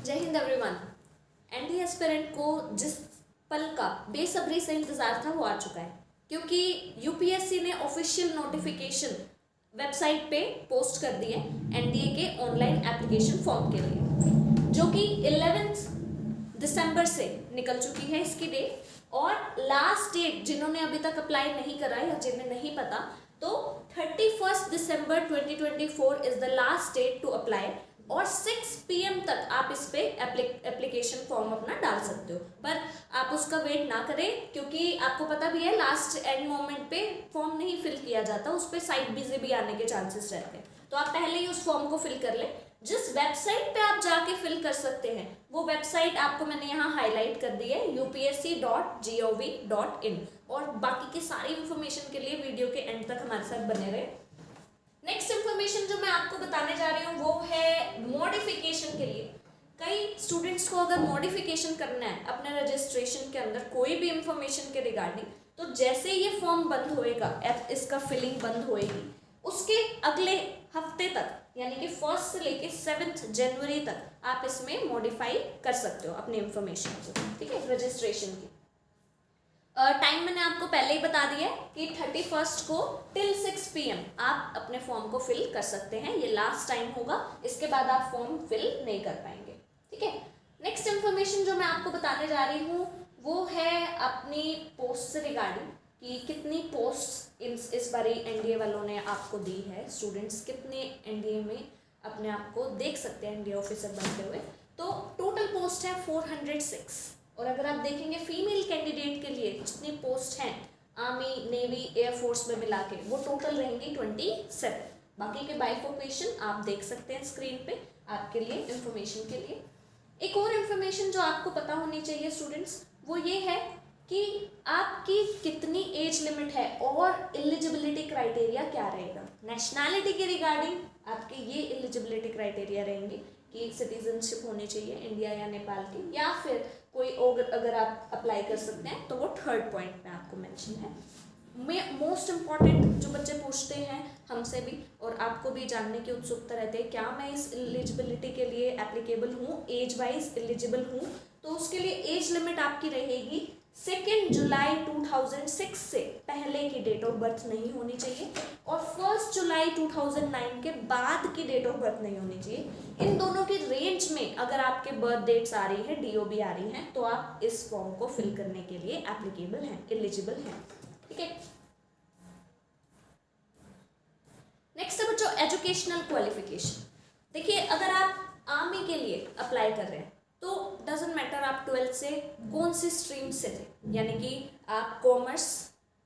जय Hind everyone. NDA aspirant को जिस पल का बेसब्री से इंतजार था वो आ चुका है, क्योंकि यूपीएससी ने ऑफिशियल नोटिफिकेशन वेबसाइट पे पोस्ट कर दी है एनडीए के ऑनलाइन एप्लीकेशन फॉर्म के लिए, जो कि 11 दिसंबर से निकल चुकी है इसकी डेट। और लास्ट डेट जिन्होंने अभी तक अप्लाई नहीं करा या जिन्हें नहीं पता, तो 31 December 2024 is the last date to apply, और 6 PM तक आप इस पे एप्लीकेशन फॉर्म अपना डाल सकते हो। पर आप उसका वेट ना करें, क्योंकि आपको पता भी है लास्ट एंड मोमेंट पे फॉर्म नहीं फिल किया जाता, उस पर साइट बिजी भी आने के चांसेस रहते हैं। तो आप पहले ही उस फॉर्म को फिल कर लें। जिस वेबसाइट पे आप जाके फिल कर सकते हैं वो वेबसाइट आपको मैंने यहाँ हाईलाइट कर दी है, upsc.gov.in। और बाकी की सारी इन्फॉर्मेशन के लिए वीडियो के एंड तक हमारे साथ बने रहे। नेक्स्ट इन्फॉर्मेशन जो मैं आपको बताने जा रही हूँ वो है मॉडिफिकेशन के लिए। कई स्टूडेंट्स को अगर मॉडिफिकेशन करना है अपने रजिस्ट्रेशन के अंदर कोई भी इंफॉर्मेशन के रिगार्डिंग, तो जैसे ये फॉर्म बंद होएगा, इसका फिलिंग बंद होएगी, उसके अगले हफ्ते तक यानी कि 1 से लेके 7 जनवरी तक आप इसमें मॉडिफाई कर सकते हो अपनी इंफॉर्मेशन को, ठीक है, रजिस्ट्रेशन की। टाइम मैंने आपको पहले ही बता दिया है कि 31 को टिल 6 PM आप अपने फॉर्म को फिल कर सकते हैं। ये लास्ट टाइम होगा, इसके बाद आप फॉर्म फिल नहीं कर पाएंगे, ठीक है। नेक्स्ट इन्फॉर्मेशन जो मैं आपको बताने जा रही हूँ वो है अपनी पोस्ट से रिगार्डिंग, कि कितनी पोस्ट इस बारी एनडीए वालों ने आपको दी है। स्टूडेंट्स कितने एनडीए में अपने आप को देख सकते हैं एनडीए ऑफिसर बनते हुए। तो टोटल पोस्ट है 406। और अगर आप देखेंगे फीमेल कैंडिडेट के लिए जितनी पोस्ट हैं आर्मी, नेवी, एयरफोर्स में मिला के, वो टोटल रहेंगी 27। बाकी के बाइफोकेशन आप देख सकते हैं स्क्रीन पे आपके लिए इंफॉर्मेशन के लिए। एक और इन्फॉर्मेशन जो आपको पता होनी चाहिए स्टूडेंट्स, वो ये है कि आपकी कितनी एज लिमिट है और एलिजिबिलिटी क्राइटेरिया क्या रहेगा। नेशनैलिटी के रिगार्डिंग आपके ये एलिजिबिलिटी क्राइटेरिया रहेंगे कि सिटीजनशिप होनी चाहिए इंडिया या नेपाल की, या फिर कोई अगर आप अप्लाई कर सकते हैं तो वो 3rd पॉइंट में आपको मेंशन है। मोस्ट इम्पॉर्टेंट जो बच्चे पूछते हैं हमसे भी और आपको भी जानने की उत्सुकता रहती है, क्या मैं इस एलिजिबिलिटी के लिए एप्लीकेबल हूँ, एज वाइज एलिजिबल हूँ, तो उसके लिए एज लिमिट आपकी रहेगी 2 जुलाई 2006 से पहले की डेट ऑफ बर्थ नहीं होनी चाहिए, और 1 जुलाई 2009 के बाद की डेट ऑफ बर्थ नहीं होनी चाहिए। इन दोनों के रेंज में अगर आपके बर्थ डेट्स आ रही है, DOB आ रही हैं, तो आप इस फॉर्म को फिल करने के लिए एप्लीकेबल हैं, एलिजिबल हैं, ठीक है। नेक्स्ट है बच्चों एजुकेशनल क्वालिफिकेशन। देखिए, अगर आप आर्मी के लिए अप्लाई कर रहे हैं तो डजेंट मैटर आप 12th से कौन सी स्ट्रीम से थे, यानी कि आप कॉमर्स,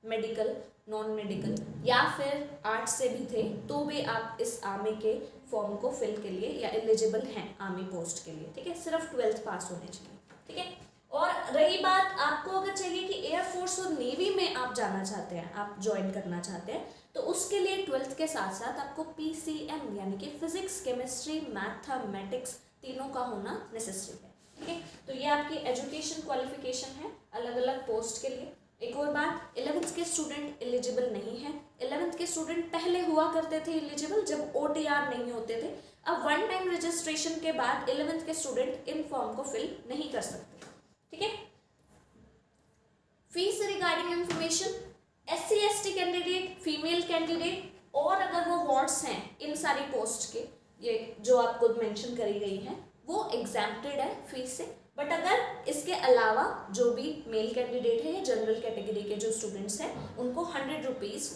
मेडिकल, नॉन मेडिकल या फिर आर्ट्स से भी थे, तो भी आप इस आर्मी के फॉर्म को फिल के लिए या एलिजिबल हैं आर्मी पोस्ट के लिए, ठीक है। सिर्फ 12th पास होने चाहिए, ठीक है। और रही बात आपको अगर चाहिए कि एयरफोर्स और नेवी में आप जाना चाहते हैं, आप ज्वाइन करना चाहते हैं, तो उसके लिए 12th के साथ साथ आपको PCM यानी कि फिजिक्स, केमिस्ट्री, मैथमेटिक्स तीनों का होना नेसेसरी है, ठीक है। तो ये आपकी एजुकेशन क्वालिफिकेशन है अलग अलग पोस्ट के लिए। एक और बात, 11th के स्टूडेंट एलिजिबल नहीं है। 11th के स्टूडेंट पहले हुआ करते थे एलिजिबल जब OTR नहीं होते थे। अब 1 टाइम रजिस्ट्रेशन के बाद 11th के स्टूडेंट इन फॉर्म को फिल नहीं कर सकते, ठीक है। Fees regarding information, SC/ST candidate, female candidate, और अगर वो वार्ड्स हैं इन सारी पोस्ट के, ये जो आपको मेंशन करी गई है, वो एग्जैम्प्टेड है फीस से। बट अगर इसके अलावा जो भी मेल कैंडिडेट है या जनरल कैटेगरी के जो स्टूडेंट्स हैं उनको 100 रुपीज़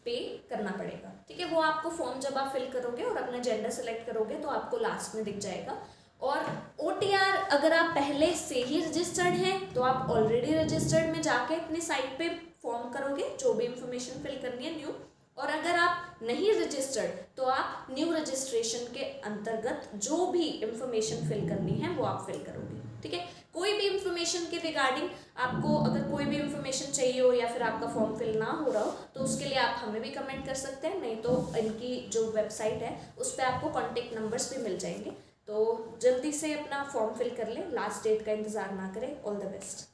पे करना पड़ेगा, ठीक है। वो आपको फॉर्म जब आप फिल करोगे और अपना जेंडर सेलेक्ट करोगे तो आपको लास्ट में दिख जाएगा। और OTR अगर आप पहले से ही रजिस्टर्ड हैं तो आप ऑलरेडी रजिस्टर्ड में जाके अपनी साइट पे फॉर्म करोगे जो भी इंफॉर्मेशन फिल करनी है न्यू, और अगर आप नहीं रजिस्टर्ड तो आप न्यू रजिस्ट्रेशन के अंतर्गत जो भी इंफॉर्मेशन फिल करनी है वो आप फिल करोगे, ठीक है। कोई भी इंफॉर्मेशन के रिगार्डिंग आपको अगर कोई भी इंफॉर्मेशन चाहिए हो या फिर आपका फॉर्म फिल ना हो रहा हो तो उसके लिए आप हमें भी कमेंट कर सकते हैं, नहीं तो इनकी जो वेबसाइट है उस पर आपको कॉन्टेक्ट नंबर्स भी मिल जाएंगे। तो जल्दी से अपना फॉर्म फिल कर लें, लास्ट डेट का इंतज़ार ना करें। All the best.